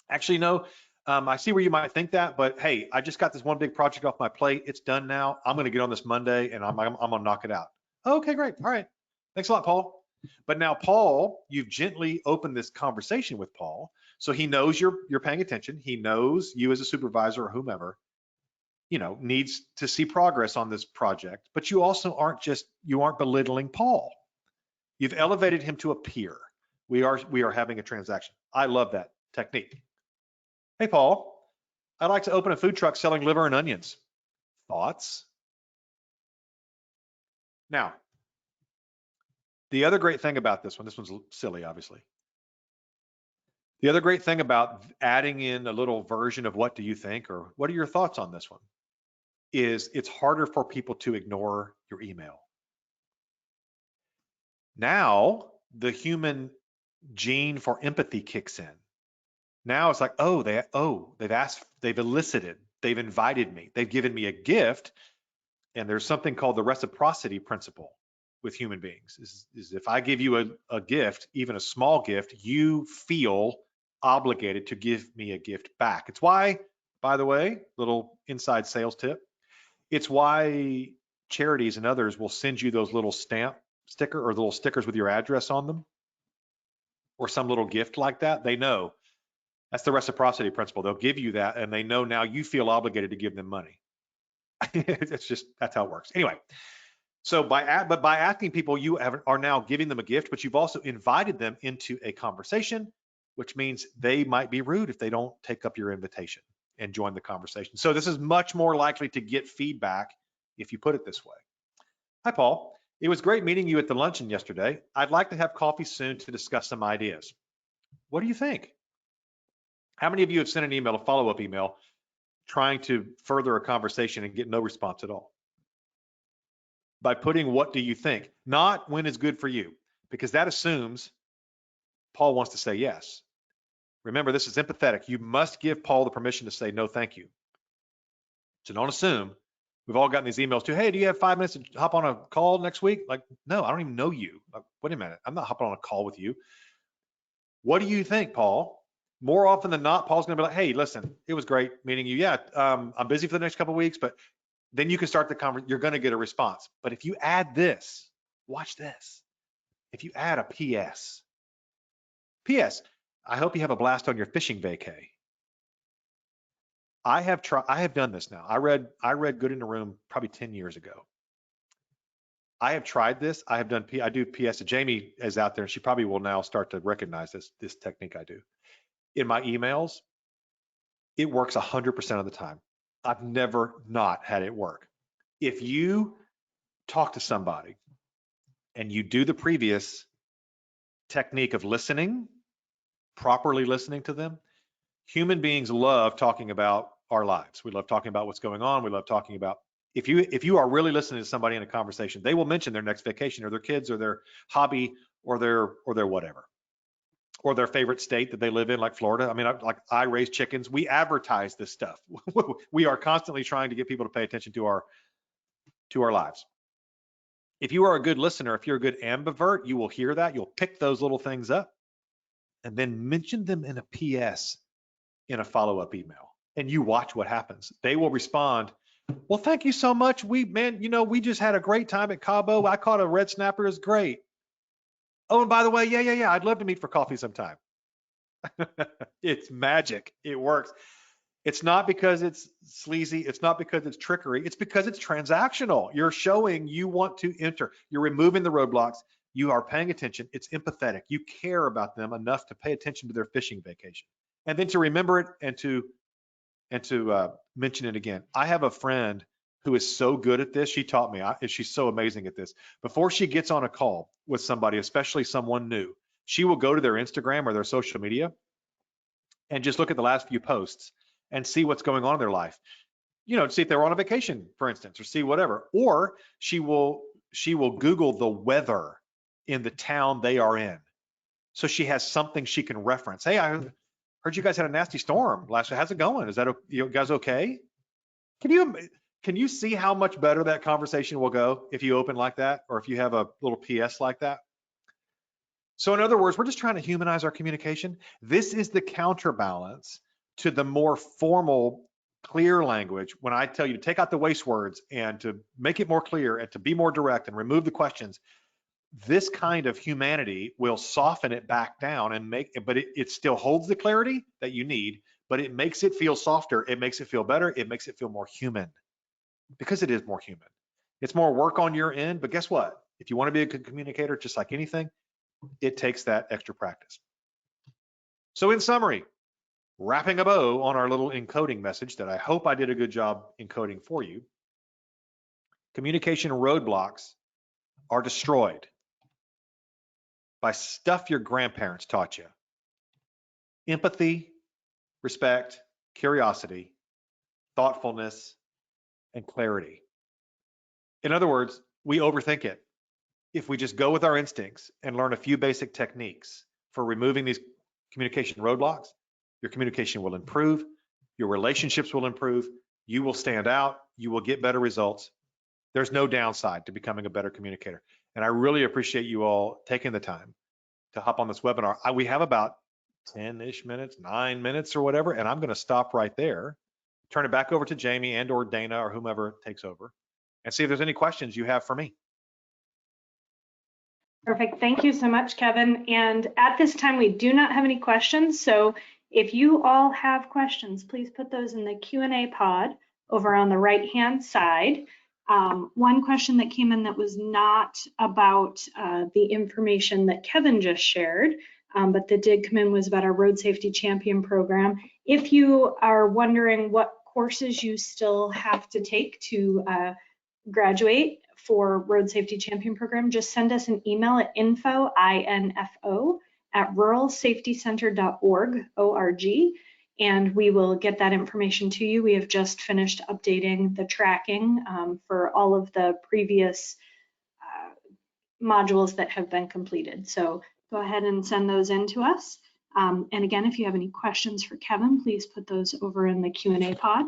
actually, no, I see where you might think that, but hey, I just got this one big project off my plate. It's done now. I'm going to get on this Monday and I'm going to knock it out. Okay, great. All right. Thanks a lot, Paul. But now, Paul, you've gently opened this conversation with Paul. So he knows you're paying attention. He knows you as a supervisor or whomever, needs to see progress on this project. But you also aren't belittling Paul. You've elevated him to a peer. We are having a transaction. I love that technique. Hey, Paul, I'd like to open a food truck selling liver and onions. Thoughts? Now, the other great thing about this one's silly, obviously. The other great thing about adding in a little version of what do you think or what are your thoughts on this one is it's harder for people to ignore your email. Now the human gene for empathy kicks in. Now it's like, they've asked, they've elicited, they've invited me, they've given me a gift. And there's something called the reciprocity principle with human beings is if I give you a gift, even a small gift, you feel obligated to give me a gift back. It's why, by the way, little inside sales tip, it's why charities and others will send you those little stamp sticker or the little stickers with your address on them or some little gift like that. They know that's the reciprocity principle. They'll give you that and they know now you feel obligated to give them money. It's just, that's how it works. Anyway, so by asking people, you are now giving them a gift, but you've also invited them into a conversation, which means they might be rude if they don't take up your invitation and join the conversation. So this is much more likely to get feedback if you put it this way. Hi, Paul. It was great meeting you at the luncheon yesterday. I'd like to have coffee soon to discuss some ideas. What do you think? How many of you have sent an email, a follow-up email, trying to further a conversation and get no response at all? By putting what do you think, not when is good for you, because that assumes Paul wants to say yes. Remember, this is empathetic. You must give Paul the permission to say no, thank you. So don't assume. We've all gotten these emails too. Hey, do you have 5 minutes to hop on a call next week? Like, no, I don't even know you. Like, wait a minute. I'm not hopping on a call with you. What do you think, Paul? More often than not, Paul's going to be like, hey, listen, it was great meeting you. Yeah, I'm busy for the next couple of weeks, but then you can start the conversation. You're going to get a response. But if you add this, watch this. If you add a PS, I hope you have a blast on your fishing vacay. I have done this now. I read Good in the Room probably 10 years ago. I have tried this. I do PS. Jamie is out there and she probably will now start to recognize this technique I do. In my emails, it works 100% of the time. I've never not had it work. If you talk to somebody and you do the previous technique of listening, properly listening to them, human beings love talking about our lives. We love talking about what's going on. We love talking about, if you are really listening to somebody in a conversation, they will mention their next vacation or their kids or their hobby or their whatever, or their favorite state that they live in, like Florida. I mean, I raise chickens. We advertise this stuff. We are constantly trying to get people to pay attention to our lives. If you are a good listener, if you're a good ambivert, you will hear that. You'll pick those little things up and then mention them in a PS in a follow-up email. And you watch what happens. They will respond, well, thank you so much. We just had a great time at Cabo. I caught a red snapper. It was great. Oh, and by the way, yeah. I'd love to meet for coffee sometime. It's magic. It works. It's not because it's sleazy. It's not because it's trickery. It's because it's transactional. You're showing you want to enter. You're removing the roadblocks. You are paying attention. It's empathetic. You care about them enough to pay attention to their fishing vacation, and then to remember it and to mention it again. I have a friend who is so good at this. She taught me. She's so amazing at this. Before she gets on a call with somebody, especially someone new, she will go to their Instagram or their social media and just look at the last few posts and see what's going on in their life. See if they're on a vacation, for instance, or see whatever. Or she will Google the weather in the town they are in. So she has something she can reference. Hey, I heard you guys had a nasty storm last week. How's it going? Is that you guys okay? Can you see how much better that conversation will go if you open like that, or if you have a little PS like that? So in other words, we're just trying to humanize our communication. This is the counterbalance to the more formal, clear language. When I tell you to take out the waste words and to make it more clear and to be more direct and remove the questions, this kind of humanity will soften it back down and but it still holds the clarity that you need, but it makes it feel softer. It makes it feel better. It makes it feel more human, because it is more human. It's more work on your end, but guess what? If you want to be a good communicator, just like anything, it takes that extra practice. So in summary, wrapping a bow on our little encoding message that I hope I did a good job encoding for you, communication roadblocks are destroyed by stuff your grandparents taught you. empathy, respect, curiosity, thoughtfulness, and clarity. In other words, we overthink it. If we just go with our instincts and learn a few basic techniques for removing these communication roadblocks, your communication will improve, your relationships will improve, you will stand out, you will get better results. There's no downside to becoming a better communicator. And I really appreciate you all taking the time to hop on this webinar. We have about 10-ish minutes, 9 minutes or whatever, and I'm going to stop right there, turn it back over to Jamie and or Dana or whomever takes over, and see if there's any questions you have for me. Perfect. Thank you so much, Kevin. And at this time, we do not have any questions. So if you all have questions, please put those in the Q&A pod over on the right-hand side. One question that came in that was not about the information that Kevin just shared, but that did come in was about our Road Safety Champion program. If you are wondering what courses you still have to take to graduate for Road Safety Champion program, just send us an email at info, I-N-F-O, at ruralsafetycenter.org, and we will get that information to you. We have just finished updating the tracking for all of the previous modules that have been completed. So go ahead and send those in to us. And again, if you have any questions for Kevin, please put those over in the Q&A pod.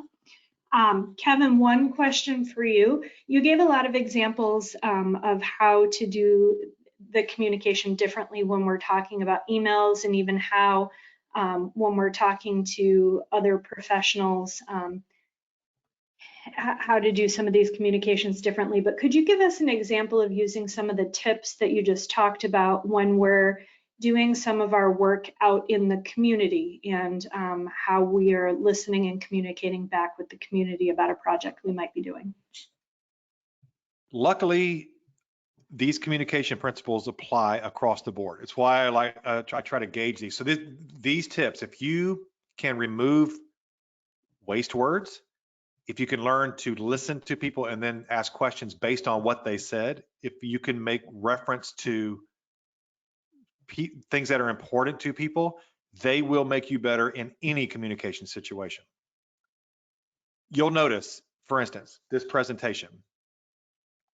Kevin, one question for you. You gave a lot of examples of how to do the communication differently when we're talking about emails, and even how when we're talking to other professionals, how to do some of these communications differently. But could you give us an example of using some of the tips that you just talked about when we're doing some of our work out in the community, and how we are listening and communicating back with the community about a project we might be doing? Luckily, these communication principles apply across the board. It's why I try to gauge these. So these tips, if you can remove waste words, if you can learn to listen to people and then ask questions based on what they said, if you can make reference to things that are important to people, they will make you better in any communication situation. You'll notice, for instance, this presentation,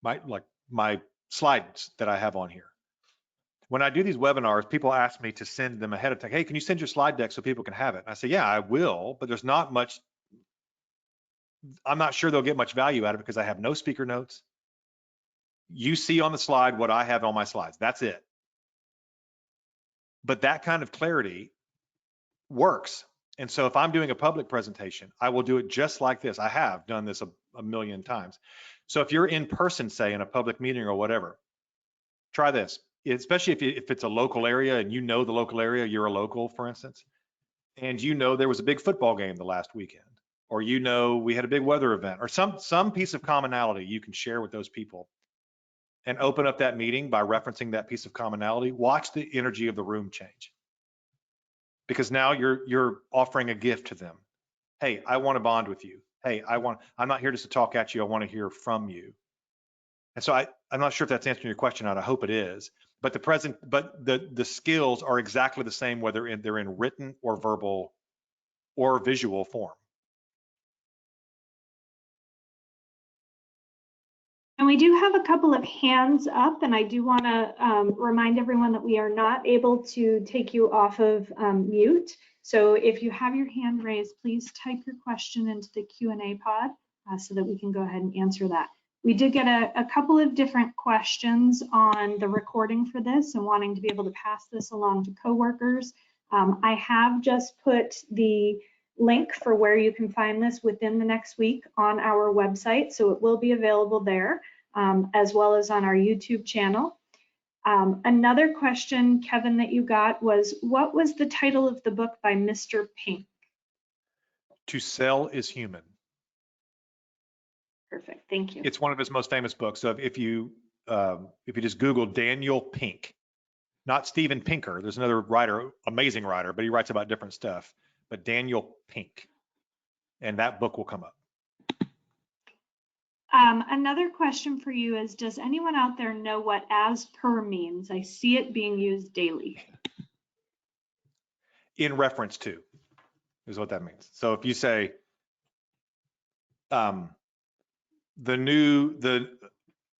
my slides that I have on here. When I do these webinars, people ask me to send them ahead of time. Hey, can you send your slide deck so people can have it? And I say, yeah, I will, but there's not much. I'm not sure they'll get much value out of it because I have no speaker notes. You see on the slide what I have on my slides. That's it. But that kind of clarity works. And so if I'm doing a public presentation, I will do it just like this. I have done this a million times. So if you're in person, say in a public meeting or whatever, try this, especially if it's a local area and you know the local area, you're a local, for instance, and you know there was a big football game the last weekend, or you know we had a big weather event, or some piece of commonality you can share with those people, and open up that meeting by referencing that piece of commonality. Watch the energy of the room change, because now you're offering a gift to them. Hey, I want to bond with you. Hey, I'm not here just to talk at you. I want to hear from you. And so I'm not sure if that's answering your question out. I hope it is. But the skills are exactly the same, whether they're in written or verbal or visual form. And we do have a couple of hands up, and I do want to remind everyone that we are not able to take you off of mute. So if you have your hand raised, please type your question into the Q&A pod so that we can go ahead and answer that. We did get a couple of different questions on the recording for this and wanting to be able to pass this along to coworkers. I have just put the link for where you can find this within the next week on our website, so it will be available there, as well as on our YouTube channel. Another question, Kevin, that you got was, what was the title of the book by Mr. Pink? To Sell is Human. Perfect, thank you. It's one of his most famous books. So if you just Google Daniel Pink, not Steven Pinker, there's another writer, amazing writer, but he writes about different stuff, but Daniel Pink, and that book will come up. Another question for you is, does anyone out there know what as per means? I see it being used daily. in reference to is what that means. So if you say, the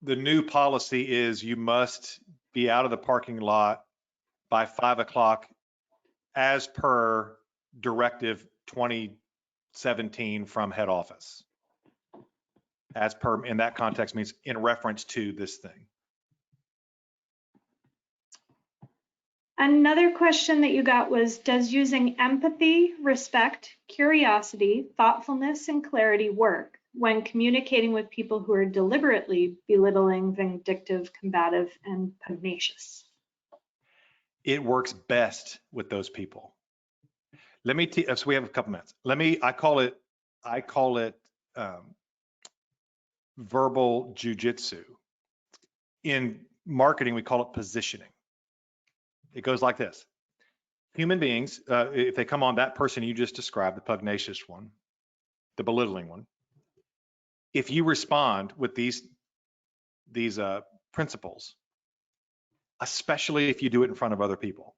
new policy is you must be out of the parking lot by 5 o'clock as per directive 2017 from head office. As per, in that context, means in reference to this thing. Another question that you got was, does using empathy, respect, curiosity, thoughtfulness, and clarity work when communicating with people who are deliberately belittling, vindictive, combative, and pugnacious? It works best with those people. Let me, so we have a couple minutes. I call it verbal jujitsu. In marketing, we call it positioning. It goes like this. Human beings, if they come on that person you just described, the pugnacious one, the belittling one, if you respond with these principles, especially if you do it in front of other people.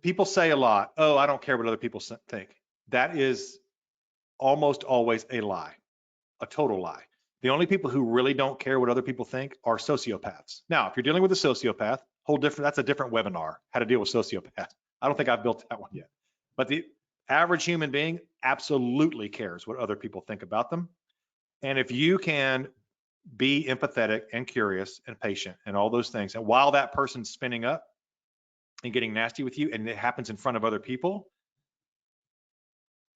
People say a lot, oh, I don't care what other people think. That is almost always a lie, a total lie. The only people who really don't care what other people think are sociopaths. Now, if you're dealing with a sociopath, that's a different webinar, how to deal with sociopaths. I don't think I've built that one yet. But the average human being absolutely cares what other people think about them. And if you can be empathetic and curious and patient and all those things, and while that person's spinning up and getting nasty with you, and it happens in front of other people,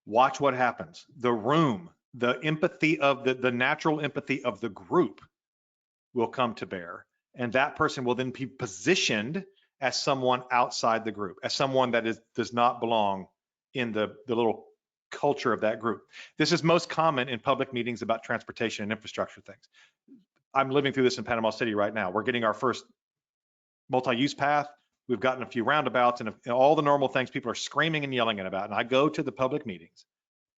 watch what happens. The room, the empathy of the natural empathy of the group will come to bear. And that person will then be positioned as someone outside the group, as someone that does not belong in the little culture of that group. This is most common in public meetings about transportation and infrastructure things. I'm living through this in Panama City right now. We're getting our first multi-use path. We've gotten a few roundabouts and all the normal things people are screaming and yelling about. And I go to the public meetings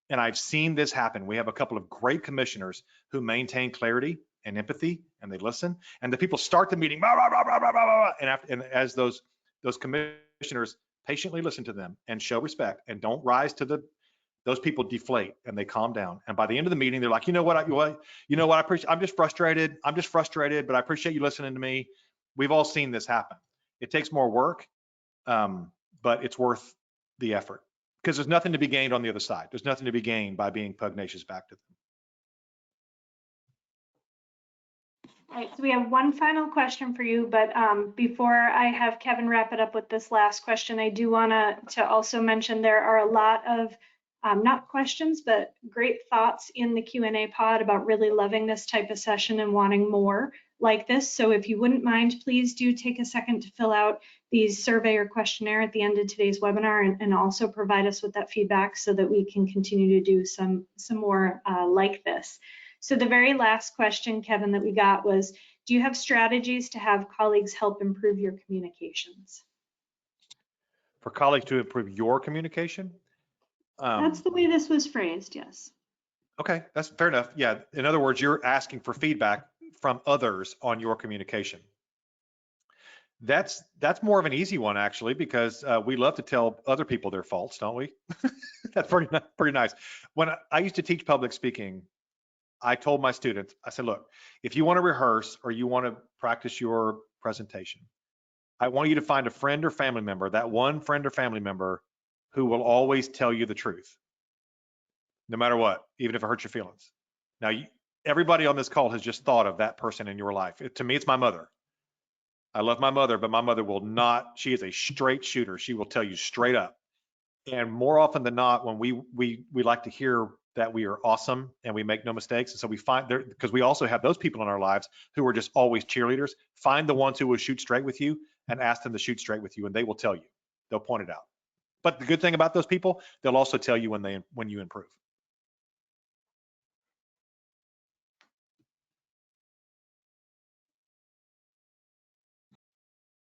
and I've seen this happen. We have a couple of great commissioners who maintain clarity and empathy, and they listen. And the people start the meeting, blah, blah, blah, blah, blah, blah, and as those commissioners patiently listen to them and show respect and don't rise to those people deflate and they calm down. And by the end of the meeting, they're like, you know what, I appreciate, I'm just frustrated, but I appreciate you listening to me. We've all seen this happen. It takes more work, but it's worth the effort because there's nothing to be gained on the other side. There's nothing to be gained by being pugnacious back to them. All right, so we have one final question for you, but before I have Kevin wrap it up with this last question, I do want to also mention there are a lot of not questions, but great thoughts in the Q&A pod about really loving this type of session and wanting more like this. So if you wouldn't mind, please do take a second to fill out the survey or questionnaire at the end of today's webinar and also provide us with that feedback so that we can continue to do some more like this. So the very last question, Kevin, that we got was, do you have strategies to have colleagues help improve your communications? For colleagues to improve your communication? That's the way this was phrased, yes. Okay, that's fair enough. Yeah, in other words, you're asking for feedback from others on your communication. That's more of an easy one, actually, because we love to tell other people their faults, don't we? That's pretty nice. When I used to teach public speaking, I told my students, I said, look, if you want to rehearse or you want to practice your presentation, I want you to find a friend or family member, that one friend or family member who will always tell you the truth, no matter what, even if it hurts your feelings. Now, everybody on this call has just thought of that person in your life. To me, it's my mother. I love my mother, but my mother will not, she is a straight shooter. She will tell you straight up. And more often than not, when we like to hear that we are awesome and we make no mistakes. And so we find there, because we also have those people in our lives who are just always cheerleaders, find the ones who will shoot straight with you and ask them to shoot straight with you, and they will tell you. They'll point it out. But the good thing about those people, they'll also tell you when you improve.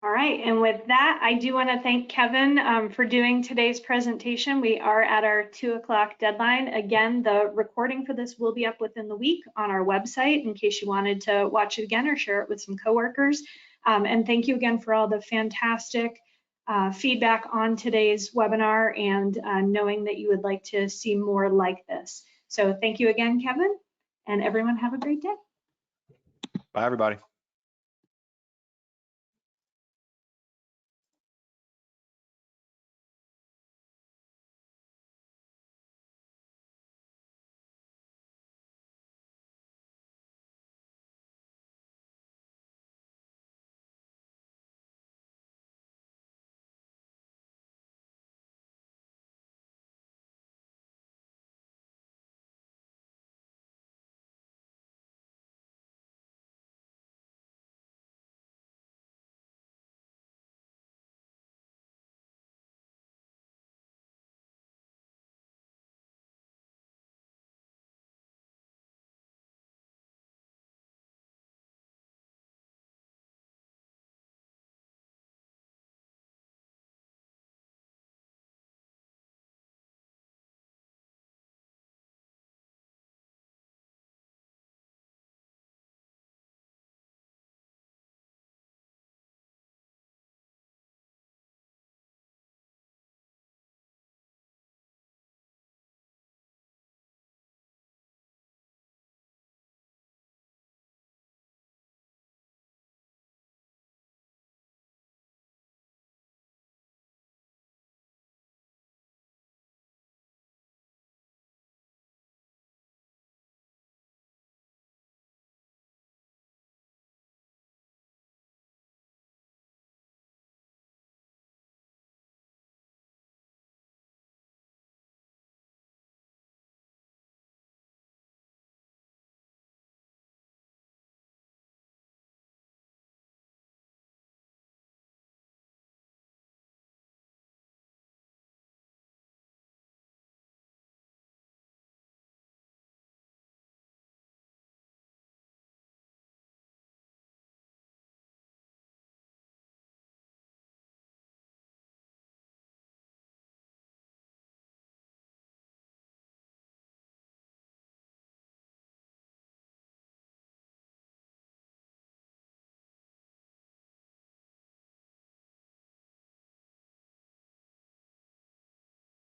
All right, and with that, I do want to thank Kevin for doing today's presentation. We are at our 2 o'clock deadline. Again, the recording for this will be up within the week on our website in case you wanted to watch it again or share it with some coworkers. And thank you again for all the fantastic feedback on today's webinar and knowing that you would like to see more like this. So thank you again, Kevin, and everyone have a great day. Bye, everybody.